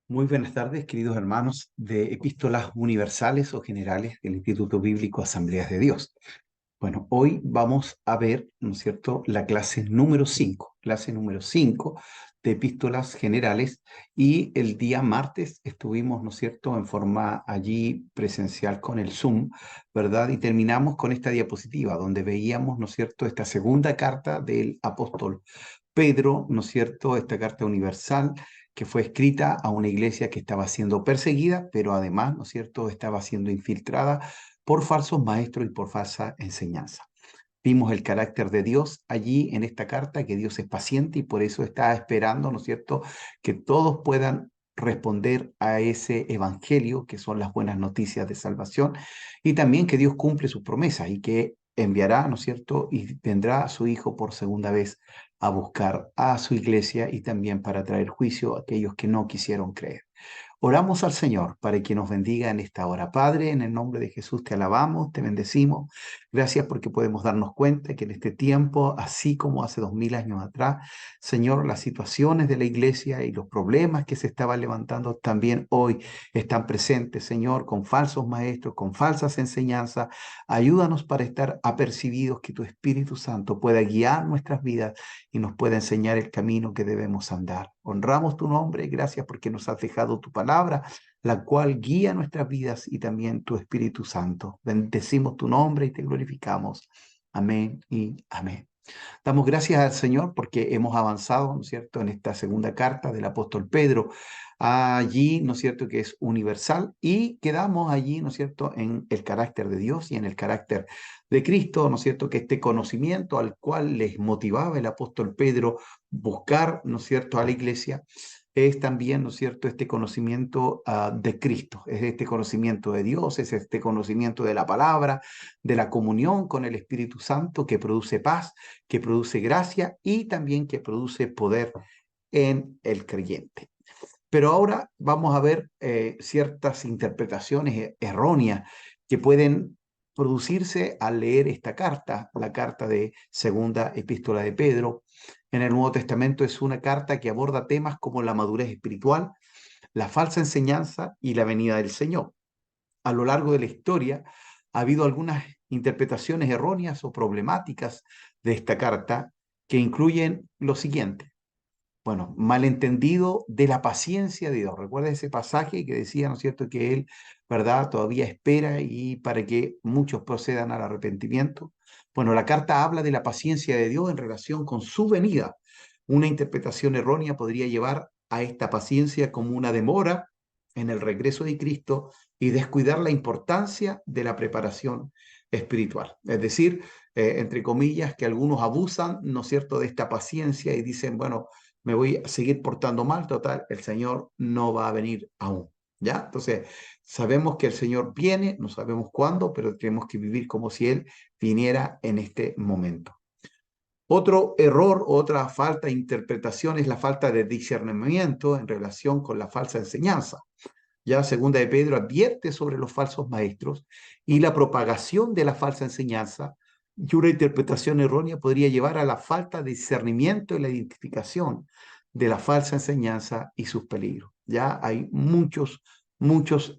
Muy buenas tardes, queridos hermanos de Epístolas Universales o Generales del Instituto Bíblico Asambleas de Dios. Bueno, hoy vamos a ver, ¿no es cierto?, la clase número 5 de Epístolas Generales, y el día martes estuvimos, ¿no es cierto?, en forma allí presencial con el Zoom, ¿verdad? Y terminamos con esta diapositiva donde veíamos, ¿no es cierto?, esta segunda carta del apóstol Pedro, ¿no es cierto?, esta carta universal que fue escrita a una iglesia que estaba siendo perseguida, pero además, ¿no es cierto?, estaba siendo infiltrada por falsos maestros y por falsa enseñanza. Vimos el carácter de Dios allí en esta carta, que Dios es paciente y por eso está esperando, ¿no es cierto?, que todos puedan responder a ese evangelio, que son las buenas noticias de salvación, y también que Dios cumple sus promesas y que enviará, ¿no es cierto?, y vendrá a su Hijo por segunda vez a buscar a su iglesia y también para traer juicio a aquellos que no quisieron creer. Oramos al Señor para que nos bendiga en esta hora. Padre, en el nombre de Jesús te alabamos, te bendecimos. Gracias porque podemos darnos cuenta que en este tiempo, así como hace 2000 años atrás, Señor, las situaciones de la iglesia y los problemas que se estaban levantando también hoy están presentes, Señor, con falsos maestros, con falsas enseñanzas. Ayúdanos para estar apercibidos, que tu Espíritu Santo pueda guiar nuestras vidas y nos pueda enseñar el camino que debemos andar. Honramos tu nombre, gracias porque nos has dejado tu palabra, la cual guía nuestras vidas, y también tu Espíritu Santo. Bendecimos tu nombre y te glorificamos. Amén y amén. Damos gracias al Señor porque hemos avanzado, ¿no es cierto?, en esta segunda carta del apóstol Pedro, allí, ¿no es cierto?, que es universal, y quedamos allí, ¿no es cierto?, en el carácter de Dios y en el carácter de Cristo, ¿no es cierto?, que este conocimiento al cual les motivaba el apóstol Pedro buscar, ¿no es cierto?, a la iglesia, es también, ¿no es cierto?, este conocimiento de Cristo, es este conocimiento de Dios, es este conocimiento de la palabra, de la comunión con el Espíritu Santo, que produce paz, que produce gracia y también que produce poder en el creyente. Pero ahora vamos a ver ciertas interpretaciones erróneas que pueden producirse al leer esta carta, la carta de segunda epístola de Pedro. En el Nuevo Testamento es una carta que aborda temas como la madurez espiritual, la falsa enseñanza y la venida del Señor. A lo largo de la historia ha habido algunas interpretaciones erróneas o problemáticas de esta carta que incluyen lo siguiente. Bueno, malentendido de la paciencia de Dios. Recuerda ese pasaje que decía, ¿no es cierto?, que Él, ¿verdad?, todavía espera y para que muchos procedan al arrepentimiento. Bueno, la carta habla de la paciencia de Dios en relación con su venida. Una interpretación errónea podría llevar a esta paciencia como una demora en el regreso de Cristo y descuidar la importancia de la preparación espiritual. Es decir, entre comillas, que algunos abusan, ¿no es cierto?, de esta paciencia y dicen, bueno, me voy a seguir portando mal, total, el Señor no va a venir aún, ¿ya? Entonces, sabemos que el Señor viene, no sabemos cuándo, pero tenemos que vivir como si Él viniera en este momento. Otro error, otra falta de interpretación es la falta de discernimiento en relación con la falsa enseñanza. Ya segunda de Pedro advierte sobre los falsos maestros y la propagación de la falsa enseñanza, y una interpretación errónea podría llevar a la falta de discernimiento y la identificación de la falsa enseñanza y sus peligros. Ya hay muchos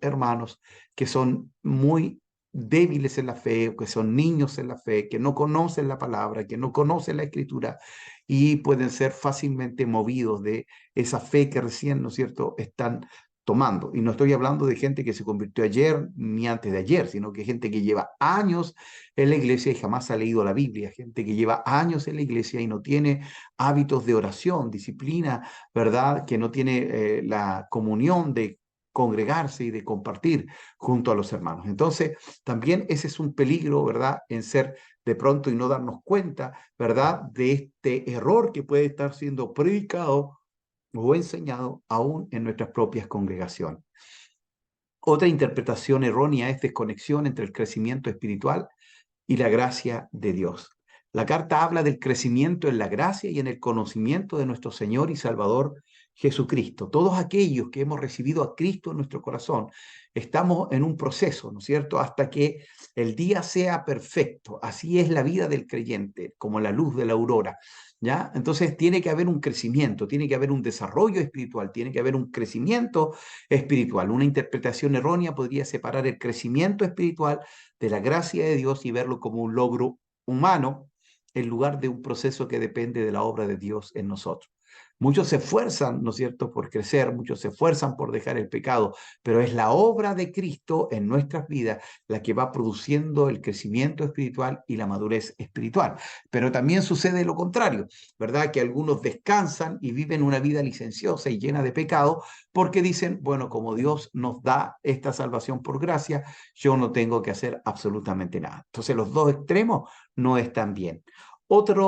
hermanos que son muy débiles en la fe, o que son niños en la fe, que no conocen la palabra, que no conocen la escritura y pueden ser fácilmente movidos de esa fe que recién, ¿no es cierto?, están tomando. Y no estoy hablando de gente que se convirtió ayer ni antes de ayer, sino que gente que lleva años en la iglesia y jamás ha leído la Biblia, gente que lleva años en la iglesia y no tiene hábitos de oración, disciplina, ¿verdad?, que no tiene la comunión de congregarse y de compartir junto a los hermanos. Entonces, también ese es un peligro, ¿verdad?, en ser de pronto y no darnos cuenta, ¿verdad?, de este error que puede estar siendo predicado o enseñado aún en nuestras propias congregaciones. Otra interpretación errónea es desconexión entre el crecimiento espiritual y la gracia de Dios. La carta habla del crecimiento en la gracia y en el conocimiento de nuestro Señor y Salvador Jesucristo. Todos aquellos que hemos recibido a Cristo en nuestro corazón, estamos en un proceso, ¿no es cierto?, hasta que el día sea perfecto. Así es la vida del creyente, como la luz de la aurora. ¿Ya? Entonces tiene que haber un crecimiento, tiene que haber un desarrollo espiritual, tiene que haber un crecimiento espiritual. Una interpretación errónea podría separar el crecimiento espiritual de la gracia de Dios y verlo como un logro humano en lugar de un proceso que depende de la obra de Dios en nosotros. Muchos se esfuerzan, ¿no es cierto?, por crecer, muchos se esfuerzan por dejar el pecado, pero es la obra de Cristo en nuestras vidas la que va produciendo el crecimiento espiritual y la madurez espiritual. Pero también sucede lo contrario, ¿verdad? Que algunos descansan y viven una vida licenciosa y llena de pecado porque dicen, bueno, como Dios nos da esta salvación por gracia, yo no tengo que hacer absolutamente nada. Entonces los dos extremos no están bien. Otra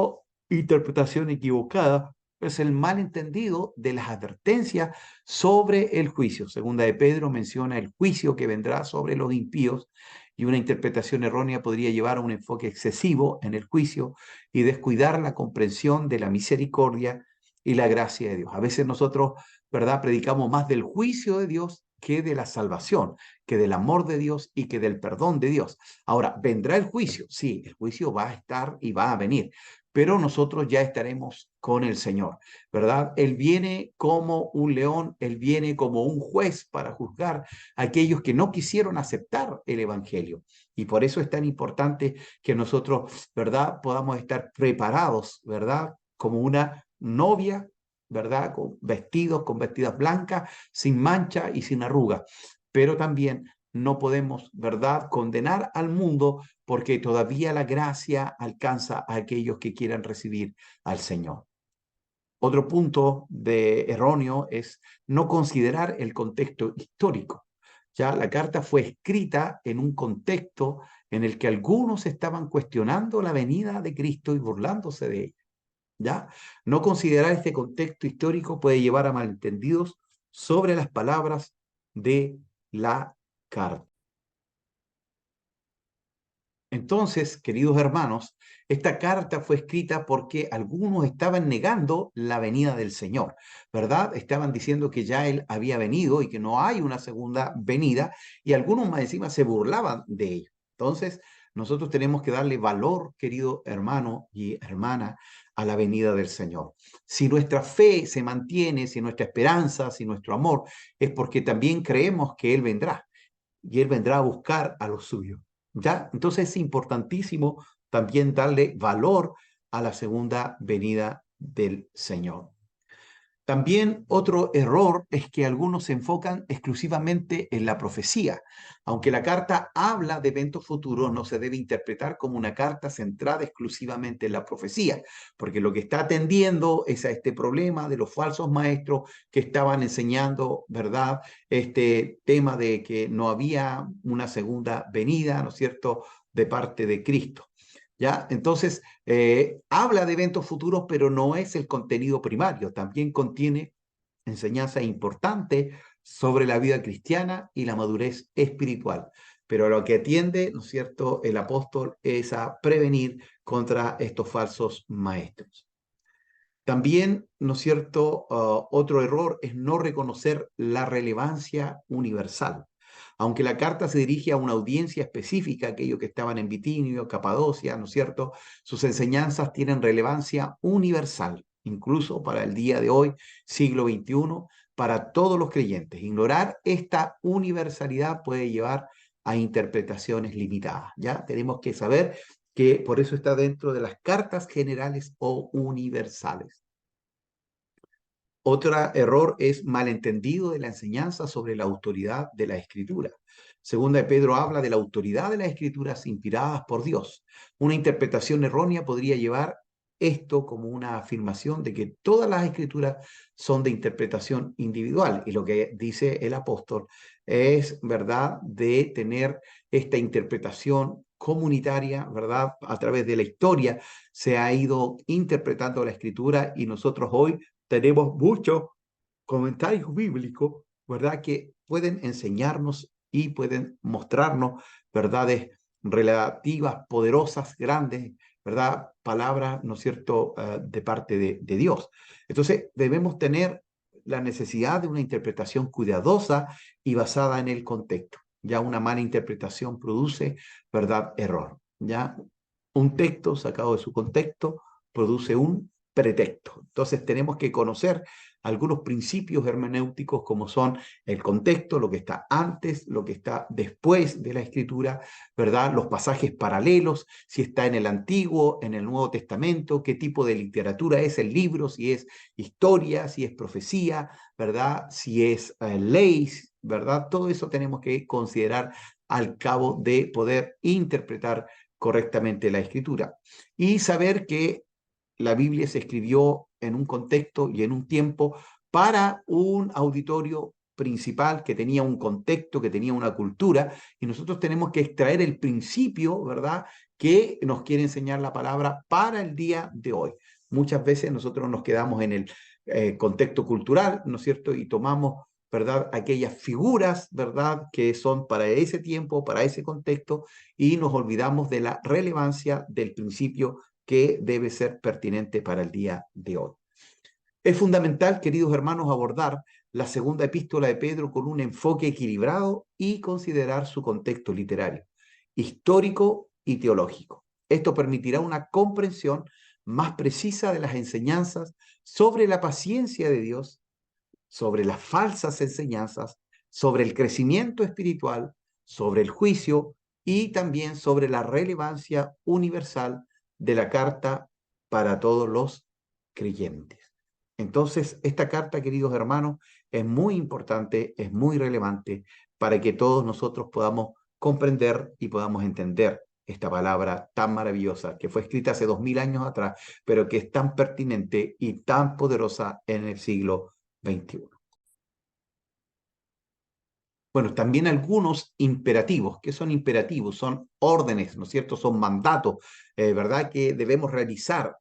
interpretación equivocada es el malentendido de las advertencias sobre el juicio. Segunda de Pedro menciona el juicio que vendrá sobre los impíos y una interpretación errónea podría llevar a un enfoque excesivo en el juicio y descuidar la comprensión de la misericordia y la gracia de Dios. A veces nosotros, ¿verdad?, predicamos más del juicio de Dios que de la salvación, que del amor de Dios y que del perdón de Dios. Ahora, vendrá el juicio, sí, el juicio va a estar y va a venir, pero nosotros ya estaremos con el Señor, ¿verdad? Él viene como un león, Él viene como un juez para juzgar a aquellos que no quisieron aceptar el Evangelio. Y por eso es tan importante que nosotros, ¿verdad?, podamos estar preparados, ¿verdad?, como una novia, ¿verdad?, con vestidos, con vestidas blancas, sin mancha y sin arruga. Pero también no podemos, ¿verdad?, condenar al mundo porque todavía la gracia alcanza a aquellos que quieran recibir al Señor. Otro punto de erróneo es no considerar el contexto histórico. Ya la carta fue escrita en un contexto en el que algunos estaban cuestionando la venida de Cristo y burlándose de ella. ¿Ya? No considerar este contexto histórico puede llevar a malentendidos sobre las palabras de la carta. Entonces, queridos hermanos, esta carta fue escrita porque algunos estaban negando la venida del Señor, ¿verdad? Estaban diciendo que ya Él había venido y que no hay una segunda venida, y algunos más encima se burlaban de ello. Entonces, nosotros tenemos que darle valor, querido hermano y hermana, a la venida del Señor. Si nuestra fe se mantiene, si nuestra esperanza, si nuestro amor, es porque también creemos que Él vendrá y Él vendrá a buscar a los suyos. ¿Ya? Entonces es importantísimo también darle valor a la segunda venida del Señor. También otro error es que algunos se enfocan exclusivamente en la profecía. Aunque la carta habla de eventos futuros, no se debe interpretar como una carta centrada exclusivamente en la profecía, porque lo que está atendiendo es a este problema de los falsos maestros que estaban enseñando, ¿verdad? Este tema de que no había una segunda venida, ¿no es cierto?, de parte de Cristo. ¿Ya? Entonces, habla de eventos futuros, pero no es el contenido primario. También contiene enseñanza importante sobre la vida cristiana y la madurez espiritual. Pero lo que atiende, ¿no es cierto?, el apóstol es a prevenir contra estos falsos maestros. También, ¿no es cierto?, otro error es no reconocer la relevancia universal. Aunque la carta se dirige a una audiencia específica, aquellos que estaban en Bitinio, Capadocia, ¿no es cierto?, sus enseñanzas tienen relevancia universal, incluso para el día de hoy, siglo XXI, para todos los creyentes. Ignorar esta universalidad puede llevar a interpretaciones limitadas. Ya tenemos que saber que por eso está dentro de las cartas generales o universales. Otro error es malentendido de la enseñanza sobre la autoridad de la Escritura. Segunda de Pedro habla de la autoridad de las Escrituras inspiradas por Dios. Una interpretación errónea podría llevar esto como una afirmación de que todas las Escrituras son de interpretación individual. Y lo que dice el apóstol es, ¿verdad?, de tener esta interpretación comunitaria, ¿verdad? A través de la historia se ha ido interpretando la Escritura y nosotros hoy tenemos muchos comentarios bíblicos, ¿verdad?, que pueden enseñarnos y pueden mostrarnos verdades relativas, poderosas, grandes, ¿verdad? Palabras, ¿no es cierto?, de parte de Dios. Entonces, debemos tener la necesidad de una interpretación cuidadosa y basada en el contexto. Ya una mala interpretación produce, ¿verdad?, error. Ya un texto sacado de su contexto produce un pretexto. Entonces tenemos que conocer algunos principios hermenéuticos como son el contexto, lo que está antes, lo que está después de la escritura, ¿verdad? Los pasajes paralelos, si está en el Antiguo, en el Nuevo Testamento, qué tipo de literatura es el libro, si es historia, si es profecía, ¿verdad? Si es ley, ¿verdad? Todo eso tenemos que considerar al cabo de poder interpretar correctamente la escritura y saber que la Biblia se escribió en un contexto y en un tiempo para un auditorio principal que tenía un contexto, que tenía una cultura, y nosotros tenemos que extraer el principio, ¿verdad?, que nos quiere enseñar la palabra para el día de hoy. Muchas veces nosotros nos quedamos en el contexto cultural, ¿no es cierto?, y tomamos, ¿verdad?, aquellas figuras, ¿verdad?, que son para ese tiempo, para ese contexto, y nos olvidamos de la relevancia del principio que debe ser pertinente para el día de hoy. Es fundamental, queridos hermanos, abordar la segunda epístola de Pedro con un enfoque equilibrado y considerar su contexto literario, histórico y teológico. Esto permitirá una comprensión más precisa de las enseñanzas sobre la paciencia de Dios, sobre las falsas enseñanzas, sobre el crecimiento espiritual, sobre el juicio y también sobre la relevancia universal de la carta para todos los creyentes. Entonces, esta carta, queridos hermanos, es muy importante, es muy relevante para que todos nosotros podamos comprender y podamos entender esta palabra tan maravillosa que fue escrita hace 2000 años atrás, pero que es tan pertinente y tan poderosa en el siglo XXI. Bueno, también algunos imperativos. ¿Qué son imperativos? Son órdenes, ¿no es cierto? Son mandatos, ¿verdad? Que debemos realizar,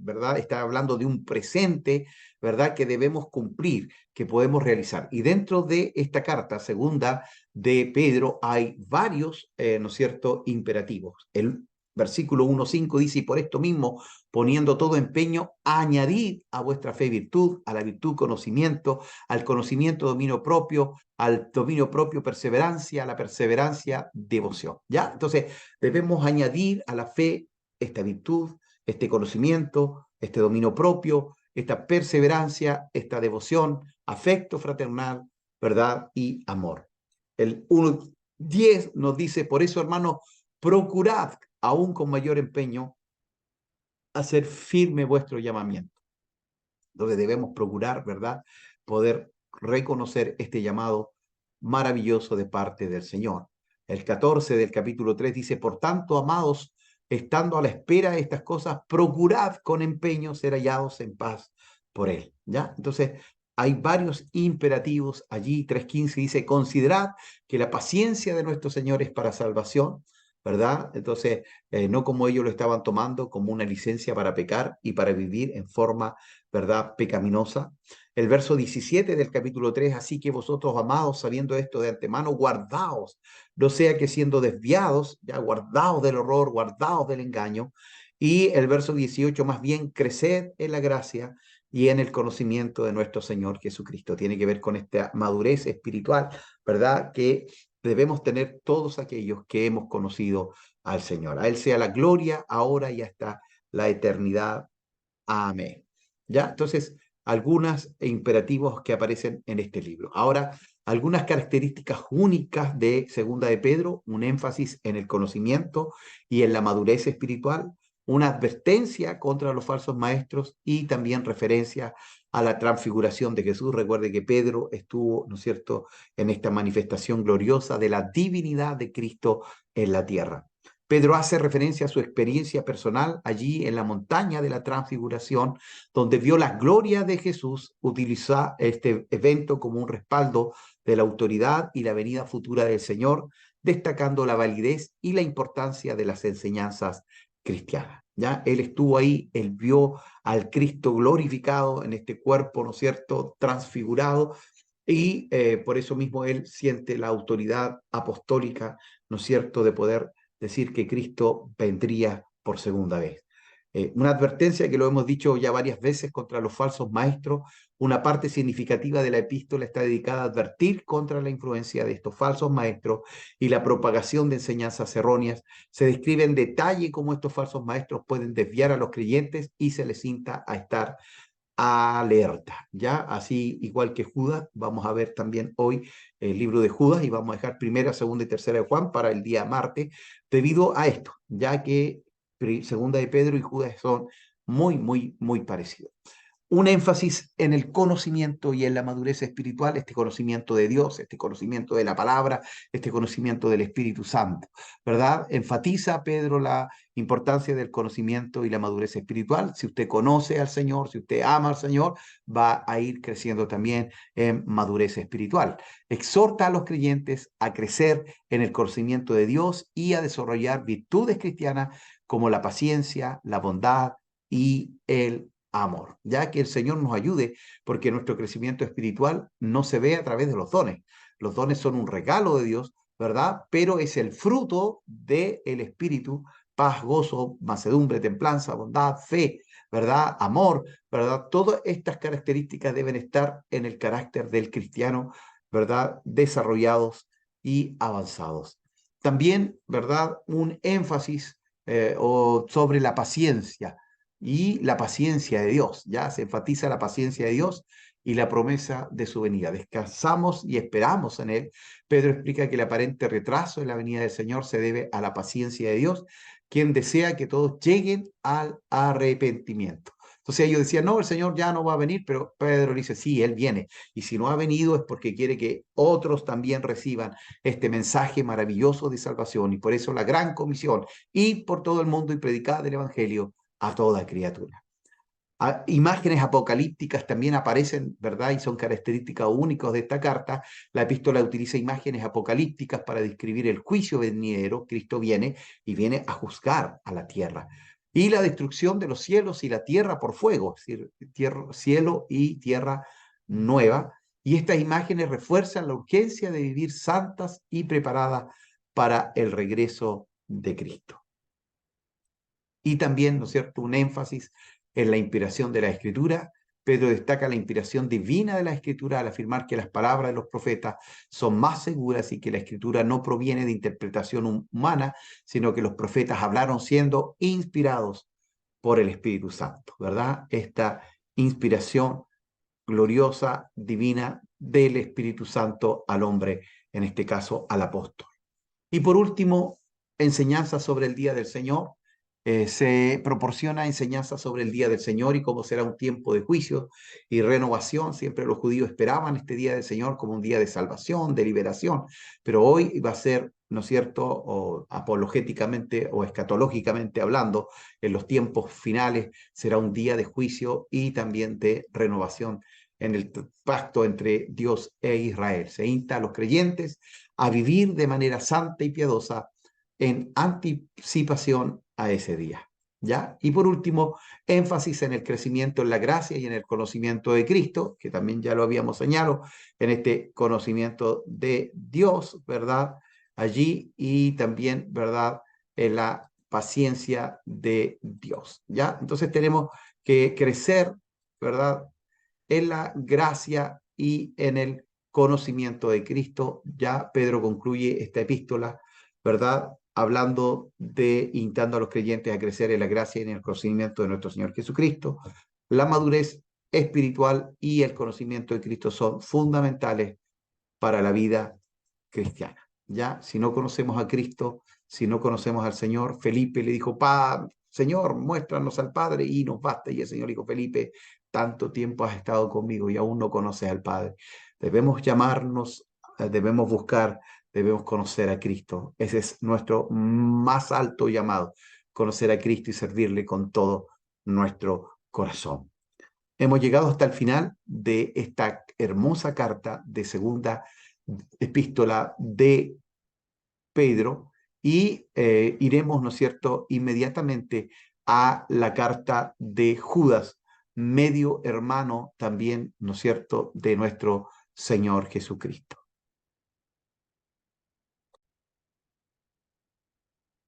¿verdad? Está hablando de un presente, ¿verdad? Que debemos cumplir, que podemos realizar. Y dentro de esta carta, segunda de Pedro, hay varios, ¿no es cierto?, imperativos. El versículo 1.5 dice, y por esto mismo, poniendo todo empeño, añadid a vuestra fe virtud, a la virtud conocimiento, al conocimiento dominio propio, al dominio propio perseverancia, a la perseverancia devoción. ¿Ya? Entonces debemos añadir a la fe esta virtud, este conocimiento, este dominio propio, esta perseverancia, esta devoción, afecto fraternal, ¿verdad? Y amor. El 1.10 nos dice, por eso, hermanos, procurad aún con mayor empeño hacer firme vuestro llamamiento. Entonces debemos procurar, ¿verdad?, poder reconocer este llamado maravilloso de parte del Señor. El 14 del capítulo 3 dice, por tanto, amados, estando a la espera de estas cosas, procurad con empeño ser hallados en paz por Él. ¿Ya? Entonces, hay varios imperativos allí. 3.15 dice, considerad que la paciencia de nuestro Señor es para salvación, ¿verdad? Entonces, no como ellos lo estaban tomando como una licencia para pecar y para vivir en forma, ¿verdad?, pecaminosa. El verso 17 del capítulo 3, así que vosotros, amados, sabiendo esto de antemano, guardaos, no sea que siendo desviados, ya guardaos del horror, guardaos del engaño. Y el verso 18, más bien, creced en la gracia y en el conocimiento de nuestro Señor Jesucristo. Tiene que ver con esta madurez espiritual, ¿verdad?, que debemos tener todos aquellos que hemos conocido al Señor. A Él sea la gloria, ahora y hasta la eternidad. Amén. ¿Ya? Entonces, algunos imperativos que aparecen en este libro. Ahora, algunas características únicas de Segunda de Pedro, un énfasis en el conocimiento y en la madurez espiritual, una advertencia contra los falsos maestros y también referencia a la transfiguración de Jesús. Recuerde que Pedro estuvo, ¿no es cierto?, en esta manifestación gloriosa de la divinidad de Cristo en la tierra. Pedro hace referencia a su experiencia personal allí en la montaña de la transfiguración, donde vio la gloria de Jesús. Utiliza este evento como un respaldo de la autoridad y la venida futura del Señor, destacando la validez y la importancia de las enseñanzas cristianas. ¿Ya? Él estuvo ahí, él vio al Cristo glorificado en este cuerpo, ¿no es cierto?, transfigurado, y por eso mismo él siente la autoridad apostólica, ¿no es cierto?, de poder decir que Cristo vendría por segunda vez. Una advertencia que lo hemos dicho ya varias veces contra los falsos maestros. Una parte significativa de la epístola está dedicada a advertir contra la influencia de estos falsos maestros y la propagación de enseñanzas erróneas. Se describe en detalle cómo estos falsos maestros pueden desviar a los creyentes y se les insta a estar alerta, ¿ya? Así, igual que Judas, vamos a ver también hoy el libro de Judas y vamos a dejar primera, segunda y tercera de Juan para el día martes, debido a esto, ya que segunda de Pedro y Judas son muy parecidos. Un énfasis en el conocimiento y en la madurez espiritual, este conocimiento de Dios, este conocimiento de la palabra, este conocimiento del Espíritu Santo, ¿verdad? Enfatiza Pedro la importancia del conocimiento y la madurez espiritual. Si usted conoce al Señor, si usted ama al Señor, va a ir creciendo también en madurez espiritual. Exhorta a los creyentes a crecer en el conocimiento de Dios y a desarrollar virtudes cristianas como la paciencia, la bondad y el amor, ya que el Señor nos ayude, porque nuestro crecimiento espiritual no se ve a través de los dones. Los dones son un regalo de Dios, ¿verdad? Pero es el fruto del Espíritu: paz, gozo, mansedumbre, templanza, bondad, fe, ¿verdad? Amor, ¿verdad? Todas estas características deben estar en el carácter del cristiano, ¿verdad? Desarrollados y avanzados. También, ¿verdad? Un énfasis sobre la paciencia y la paciencia de Dios, ya se enfatiza la paciencia de Dios y la promesa de su venida. Descansamos y esperamos en Él. Pedro explica que el aparente retraso en la venida del Señor se debe a la paciencia de Dios, quien desea que todos lleguen al arrepentimiento. Entonces ellos decían, no, el Señor ya no va a venir, pero Pedro dice, sí, Él viene. Y si no ha venido es porque quiere que otros también reciban este mensaje maravilloso de salvación. Y por eso la gran comisión, ir por todo el mundo y predicar el Evangelio a toda criatura. Imágenes apocalípticas también aparecen, ¿verdad? Y son características únicas de esta carta. La epístola utiliza imágenes apocalípticas para describir el juicio venidero. Cristo viene y viene a juzgar a la tierra. Y la destrucción de los cielos y la tierra por fuego, es decir, cielo y tierra nueva. Y estas imágenes refuerzan la urgencia de vivir santas y preparadas para el regreso de Cristo. Y también, ¿no es cierto?, un énfasis en la inspiración de la Escritura. Pedro destaca la inspiración divina de la Escritura al afirmar que las palabras de los profetas son más seguras y que la Escritura no proviene de interpretación humana, sino que los profetas hablaron siendo inspirados por el Espíritu Santo, ¿verdad? Esta inspiración gloriosa, divina del Espíritu Santo al hombre, en este caso al apóstol. Y por último, enseñanza sobre el día del Señor. Se proporciona enseñanza sobre el día del Señor y cómo será un tiempo de juicio y renovación. Siempre los judíos esperaban este día del Señor como un día de salvación, de liberación, pero hoy va a ser, ¿no es cierto?, o apologéticamente o escatológicamente hablando, en los tiempos finales será un día de juicio y también de renovación en el pacto entre Dios e Israel. Se insta a los creyentes a vivir de manera santa y piadosa en anticipación a ese día. ¿Ya? Y por último, énfasis en el crecimiento en la gracia y en el conocimiento de Cristo, que también ya lo habíamos señalado, en este conocimiento de Dios, ¿verdad? Allí y también, ¿verdad?, en la paciencia de Dios, ¿ya? Entonces tenemos que crecer, ¿verdad?, en la gracia y en el conocimiento de Cristo. Ya Pedro concluye esta epístola, ¿verdad?, hablando de, instando a los creyentes a crecer en la gracia y en el conocimiento de nuestro Señor Jesucristo. La madurez espiritual y el conocimiento de Cristo son fundamentales para la vida cristiana. Ya, si no conocemos a Cristo, si no conocemos al Señor, Felipe le dijo, Señor, muéstranos al Padre y nos basta. Y el Señor dijo, Felipe, tanto tiempo has estado conmigo y aún no conoces al Padre. Debemos llamarnos, debemos buscar, debemos conocer a Cristo. Ese es nuestro más alto llamado, conocer a Cristo y servirle con todo nuestro corazón. Hemos llegado hasta el final de esta hermosa carta de segunda epístola de Pedro y iremos, ¿no es cierto?, inmediatamente a la carta de Judas, medio hermano también, ¿no es cierto?, de nuestro Señor Jesucristo.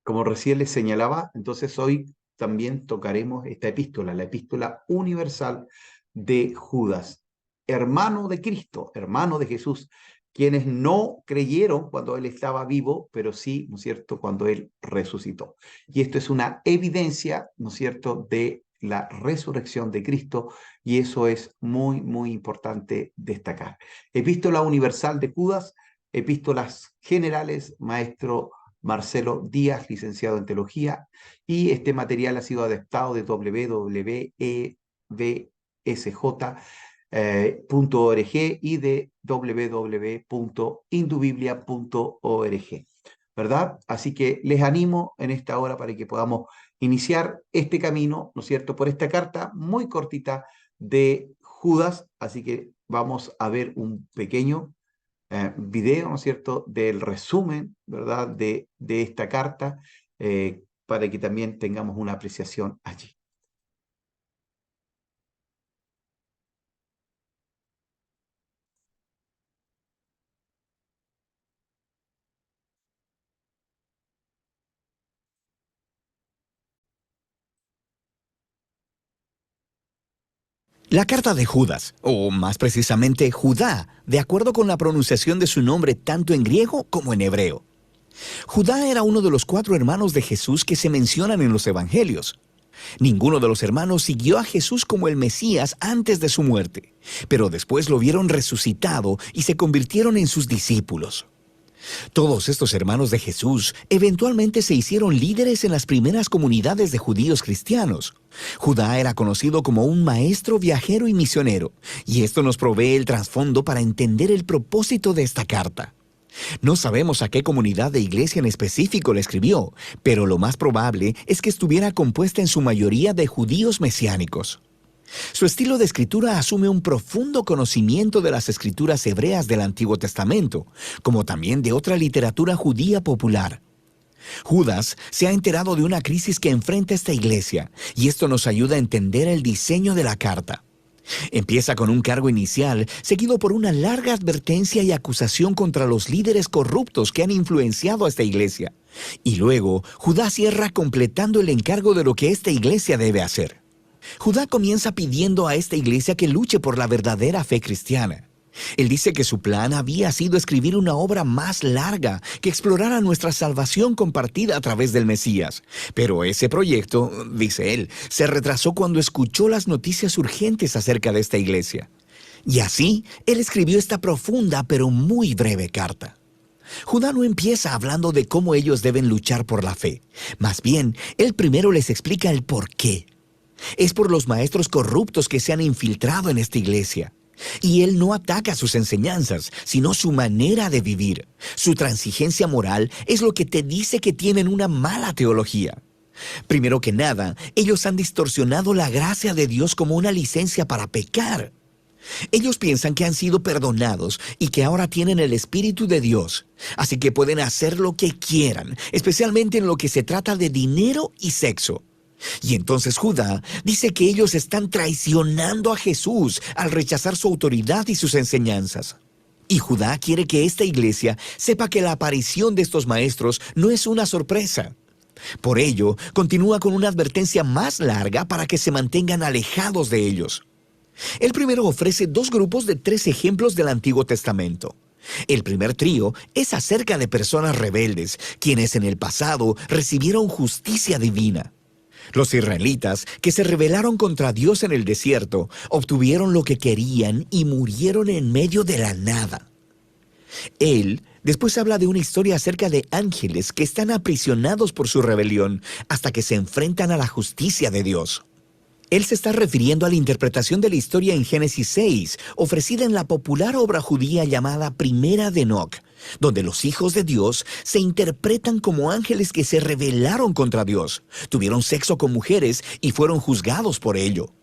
Como recién les señalaba, entonces hoy también tocaremos esta epístola, la epístola universal de Judas, hermano de Cristo, hermano de Jesús, quienes no creyeron cuando él estaba vivo, pero sí, ¿no es cierto?, cuando él resucitó. Y esto es una evidencia, ¿no es cierto?, de la resurrección de Cristo, y eso es muy, muy importante destacar. Epístola universal de Judas, epístolas generales, maestro Marcelo Díaz, licenciado en teología, y este material ha sido adaptado de www.ebsj.org y de www.indubiblia.org, ¿verdad? Así que les animo en esta hora para que podamos iniciar este camino, ¿no es cierto?, por esta carta muy cortita de Judas. Así que vamos a ver un pequeño video, ¿no es cierto?, del resumen, ¿verdad?, de esta carta, para que también tengamos una apreciación allí. La carta de Judas, o más precisamente Judá, de acuerdo con la pronunciación de su nombre tanto en griego como en hebreo. Judá era uno de los 4 hermanos de Jesús que se mencionan en los evangelios. Ninguno de los hermanos siguió a Jesús como el Mesías antes de su muerte, pero después lo vieron resucitado y se convirtieron en sus discípulos. Todos estos hermanos de Jesús eventualmente se hicieron líderes en las primeras comunidades de judíos cristianos. Judá era conocido como un maestro viajero y misionero, y esto nos provee el trasfondo para entender el propósito de esta carta. No sabemos a qué comunidad de iglesia en específico le escribió, pero lo más probable es que estuviera compuesta en su mayoría de judíos mesiánicos. Su estilo de escritura asume un profundo conocimiento de las escrituras hebreas del Antiguo Testamento, como también de otra literatura judía popular. Judas se ha enterado de una crisis que enfrenta esta iglesia, y esto nos ayuda a entender el diseño de la carta. Empieza con un cargo inicial, seguido por una larga advertencia y acusación contra los líderes corruptos que han influenciado a esta iglesia. Y luego, Judá cierra completando el encargo de lo que esta iglesia debe hacer. Judá comienza pidiendo a esta iglesia que luche por la verdadera fe cristiana. Él dice que su plan había sido escribir una obra más larga que explorara nuestra salvación compartida a través del Mesías. Pero ese proyecto, dice él, se retrasó cuando escuchó las noticias urgentes acerca de esta iglesia. Y así, él escribió esta profunda pero muy breve carta. Judá no empieza hablando de cómo ellos deben luchar por la fe. Más bien, él primero les explica el por qué. Es por los maestros corruptos que se han infiltrado en esta iglesia. Y él no ataca sus enseñanzas, sino su manera de vivir. Su transigencia moral es lo que te dice que tienen una mala teología. Primero que nada, ellos han distorsionado la gracia de Dios como una licencia para pecar. Ellos piensan que han sido perdonados y que ahora tienen el Espíritu de Dios, así que pueden hacer lo que quieran, especialmente en lo que se trata de dinero y sexo. Y entonces Judá dice que ellos están traicionando a Jesús al rechazar su autoridad y sus enseñanzas. Y Judá quiere que esta iglesia sepa que la aparición de estos maestros no es una sorpresa. Por ello, continúa con una advertencia más larga para que se mantengan alejados de ellos. El primero ofrece 2 grupos de 3 ejemplos del Antiguo Testamento. El primer trío es acerca de personas rebeldes, quienes en el pasado recibieron justicia divina. Los israelitas, que se rebelaron contra Dios en el desierto, obtuvieron lo que querían y murieron en medio de la nada. Él después habla de una historia acerca de ángeles que están aprisionados por su rebelión hasta que se enfrentan a la justicia de Dios. Él se está refiriendo a la interpretación de la historia en Génesis 6, ofrecida en la popular obra judía llamada Primera de Enoc, donde los hijos de Dios se interpretan como ángeles que se rebelaron contra Dios, tuvieron sexo con mujeres y fueron juzgados por ello.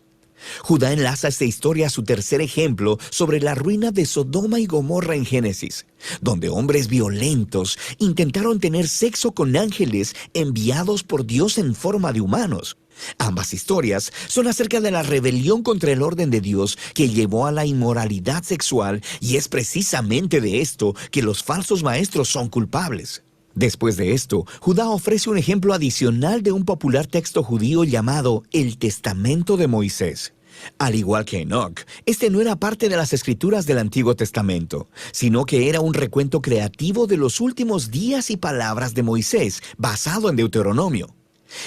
Judá enlaza esta historia a su tercer ejemplo sobre la ruina de Sodoma y Gomorra en Génesis, donde hombres violentos intentaron tener sexo con ángeles enviados por Dios en forma de humanos. Ambas historias son acerca de la rebelión contra el orden de Dios que llevó a la inmoralidad sexual, y es precisamente de esto que los falsos maestros son culpables. Después de esto, Judá ofrece un ejemplo adicional de un popular texto judío llamado el Testamento de Moisés. Al igual que Enoc, este no era parte de las escrituras del Antiguo Testamento, sino que era un recuento creativo de los últimos días y palabras de Moisés, basado en Deuteronomio.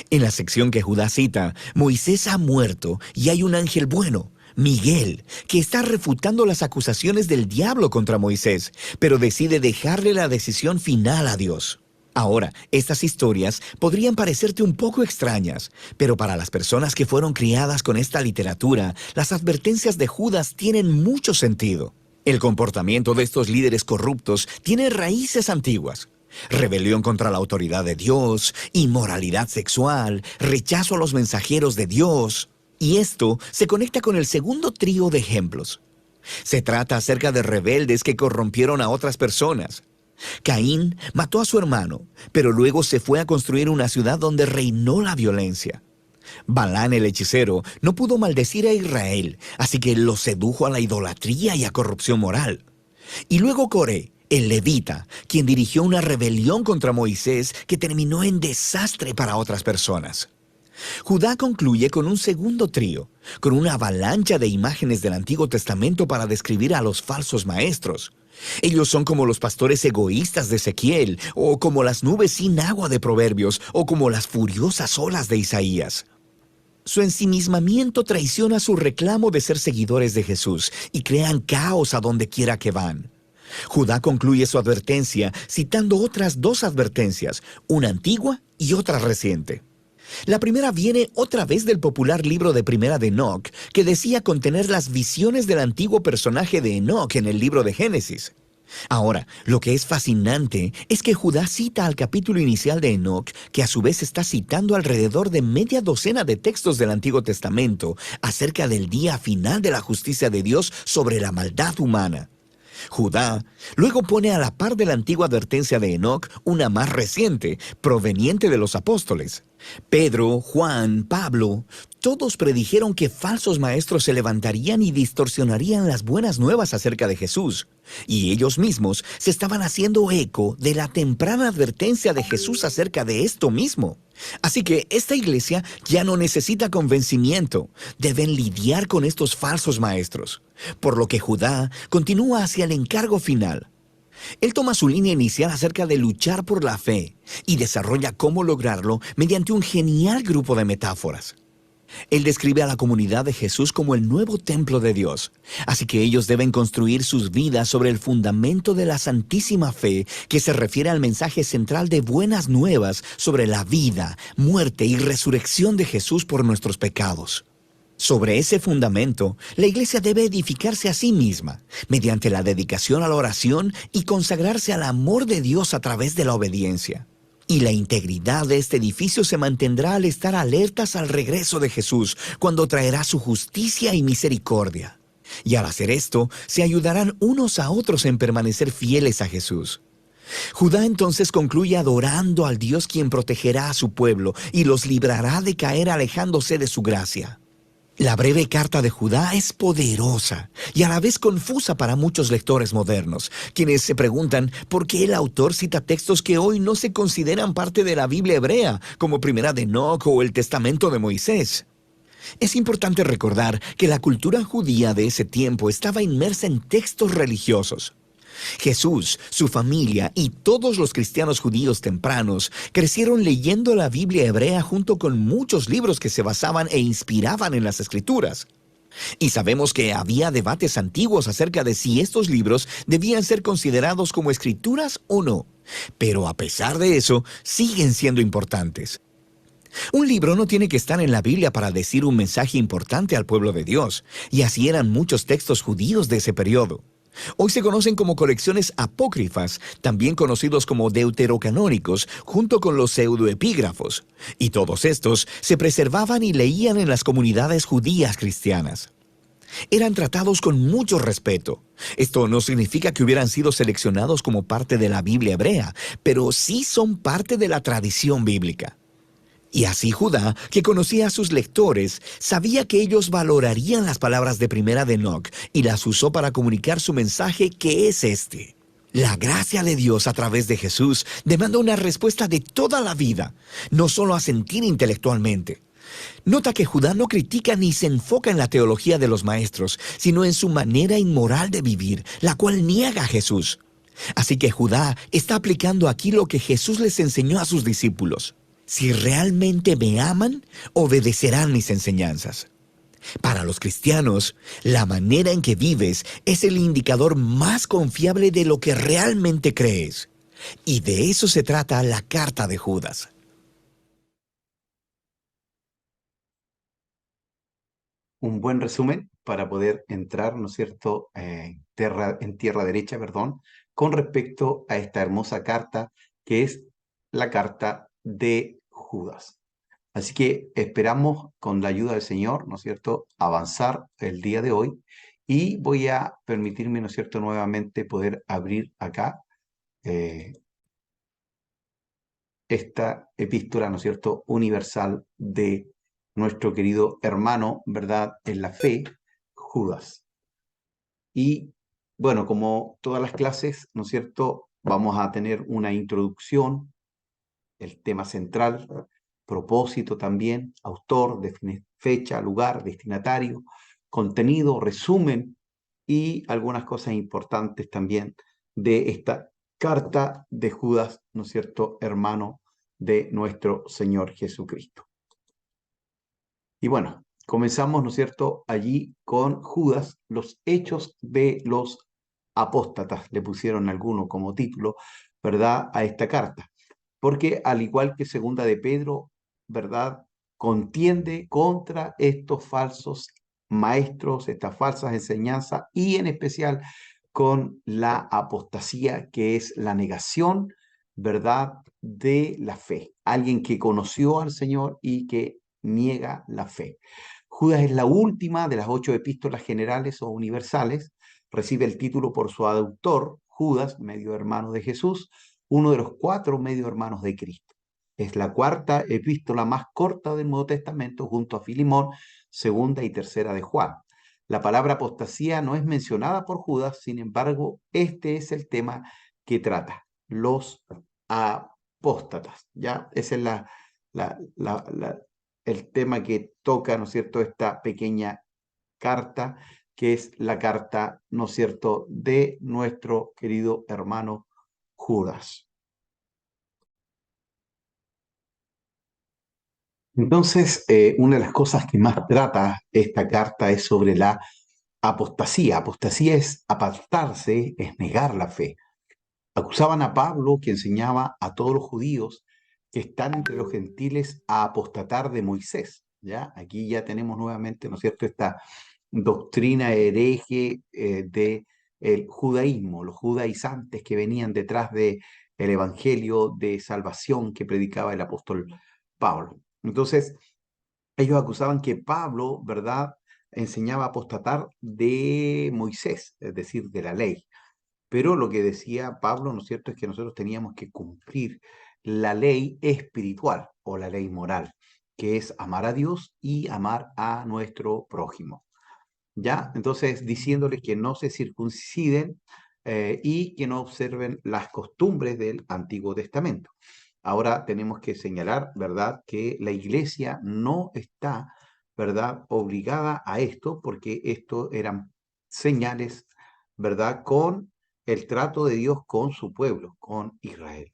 En la sección que Judá cita, Moisés ha muerto y hay un ángel bueno, Miguel, que está refutando las acusaciones del diablo contra Moisés, pero decide dejarle la decisión final a Dios. Ahora, estas historias podrían parecerte un poco extrañas, pero para las personas que fueron criadas con esta literatura, las advertencias de Judas tienen mucho sentido. El comportamiento de estos líderes corruptos tiene raíces antiguas. Rebelión contra la autoridad de Dios, inmoralidad sexual, rechazo a los mensajeros de Dios. Y esto se conecta con el segundo trío de ejemplos. Se trata acerca de rebeldes que corrompieron a otras personas. Caín mató a su hermano, pero luego se fue a construir una ciudad donde reinó la violencia. Balán el hechicero no pudo maldecir a Israel, así que lo sedujo a la idolatría y a corrupción moral. Y luego Coré, el levita, quien dirigió una rebelión contra Moisés que terminó en desastre para otras personas. Judá concluye con un segundo trío, con una avalancha de imágenes del Antiguo Testamento para describir a los falsos maestros. Ellos son como los pastores egoístas de Ezequiel, o como las nubes sin agua de Proverbios, o como las furiosas olas de Isaías. Su ensimismamiento traiciona su reclamo de ser seguidores de Jesús y crean caos a donde quiera que van. Judá concluye su advertencia citando otras dos advertencias, una antigua y otra reciente. La primera viene otra vez del popular libro de Primera de Enoc, que decía contener las visiones del antiguo personaje de Enoc en el libro de Génesis. Ahora, lo que es fascinante es que Judá cita al capítulo inicial de Enoc, que a su vez está citando alrededor de media docena de textos del Antiguo Testamento acerca del día final de la justicia de Dios sobre la maldad humana. Judá luego pone a la par de la antigua advertencia de Enoc una más reciente, proveniente de los apóstoles. Pedro, Juan, Pablo, todos predijeron que falsos maestros se levantarían y distorsionarían las buenas nuevas acerca de Jesús. Y ellos mismos se estaban haciendo eco de la temprana advertencia de Jesús acerca de esto mismo. Así que esta iglesia ya no necesita convencimiento. Deben lidiar con estos falsos maestros. Por lo que Judá continúa hacia el encargo final. Él toma su línea inicial acerca de luchar por la fe y desarrolla cómo lograrlo mediante un genial grupo de metáforas. Él describe a la comunidad de Jesús como el nuevo templo de Dios, así que ellos deben construir sus vidas sobre el fundamento de la santísima fe, que se refiere al mensaje central de buenas nuevas sobre la vida, muerte y resurrección de Jesús por nuestros pecados. Sobre ese fundamento, la iglesia debe edificarse a sí misma, mediante la dedicación a la oración y consagrarse al amor de Dios a través de la obediencia. Y la integridad de este edificio se mantendrá al estar alertas al regreso de Jesús, cuando traerá su justicia y misericordia. Y al hacer esto, se ayudarán unos a otros en permanecer fieles a Jesús. Judá entonces concluye adorando al Dios quien protegerá a su pueblo y los librará de caer alejándose de su gracia. La breve carta de Judá es poderosa y a la vez confusa para muchos lectores modernos, quienes se preguntan por qué el autor cita textos que hoy no se consideran parte de la Biblia hebrea, como Primera de Enoc o el Testamento de Moisés. Es importante recordar que la cultura judía de ese tiempo estaba inmersa en textos religiosos. Jesús, su familia y todos los cristianos judíos tempranos crecieron leyendo la Biblia hebrea junto con muchos libros que se basaban e inspiraban en las Escrituras. Y sabemos que había debates antiguos acerca de si estos libros debían ser considerados como escrituras o no. Pero a pesar de eso, siguen siendo importantes. Un libro no tiene que estar en la Biblia para decir un mensaje importante al pueblo de Dios, y así eran muchos textos judíos de ese periodo. Hoy se conocen como colecciones apócrifas, también conocidos como deuterocanónicos, junto con los pseudoepígrafos. Y todos estos se preservaban y leían en las comunidades judías cristianas. Eran tratados con mucho respeto. Esto no significa que hubieran sido seleccionados como parte de la Biblia hebrea, pero sí son parte de la tradición bíblica. Y así Judá, que conocía a sus lectores, sabía que ellos valorarían las palabras de Primera de Enoc y las usó para comunicar su mensaje, que es este. La gracia de Dios a través de Jesús demanda una respuesta de toda la vida, no solo a sentir intelectualmente. Nota que Judá no critica ni se enfoca en la teología de los maestros, sino en su manera inmoral de vivir, la cual niega a Jesús. Así que Judá está aplicando aquí lo que Jesús les enseñó a sus discípulos. Si realmente me aman, obedecerán mis enseñanzas. Para los cristianos, la manera en que vives es el indicador más confiable de lo que realmente crees. Y de eso se trata la carta de Judas. Un buen resumen para poder entrar, ¿no es cierto?, en tierra derecha, perdón, con respecto a esta hermosa carta que es la carta de Judas. Así que esperamos con la ayuda del Señor, ¿no es cierto?, avanzar el día de hoy y voy a permitirme, ¿no es cierto?, nuevamente poder abrir acá esta epístola, ¿no es cierto?, universal de nuestro querido hermano, ¿verdad?, en la fe, Judas. Y bueno, como todas las clases, ¿no es cierto?, vamos a tener una introducción, el tema central, propósito también, autor, fecha, lugar, destinatario, contenido, resumen y algunas cosas importantes también de esta carta de Judas, ¿no es cierto?, hermano de nuestro Señor Jesucristo. Y bueno, comenzamos, ¿no es cierto?, allí con Judas, los hechos de los apóstatas, le pusieron alguno como título, ¿verdad?, a esta carta. Porque al igual que segunda de Pedro, ¿verdad?, contiende contra estos falsos maestros, estas falsas enseñanzas y en especial con la apostasía, que es la negación, ¿verdad?, de la fe. Alguien que conoció al Señor y que niega la fe. Judas es la última de las 8 epístolas generales o universales. Recibe el título por su autor, Judas, medio hermano de Jesús, uno de los 4 medio hermanos de Cristo. Es la cuarta epístola más corta del Nuevo Testamento junto a Filimón, segunda y tercera de Juan. La palabra apostasía no es mencionada por Judas, sin embargo, este es el tema que trata, los apóstatas, ¿ya? Ese es el tema que toca, ¿no es cierto?, esta pequeña carta, que es la carta, ¿no es cierto?, de nuestro querido hermano Judas. Entonces, una de las cosas que más trata esta carta es sobre la apostasía. Apostasía es apartarse, es negar la fe. Acusaban a Pablo, que enseñaba a todos los judíos que están entre los gentiles a apostatar de Moisés. ¿Ya? Aquí ya tenemos nuevamente, ¿no es cierto?, esta doctrina hereje de el judaísmo, los judaizantes que venían detrás de el evangelio de salvación que predicaba el apóstol Pablo. Entonces, ellos acusaban que Pablo, ¿verdad?, enseñaba a apostatar de Moisés, es decir, de la ley. Pero lo que decía Pablo, ¿no es cierto?, es que nosotros teníamos que cumplir la ley espiritual o la ley moral, que es amar a Dios y amar a nuestro prójimo. ¿Ya? Entonces, diciéndoles que no se circunciden y que no observen las costumbres del Antiguo Testamento. Ahora tenemos que señalar, ¿verdad?, que la iglesia no está, ¿verdad?, obligada a esto, porque esto eran señales, ¿verdad?, con el trato de Dios con su pueblo, con Israel.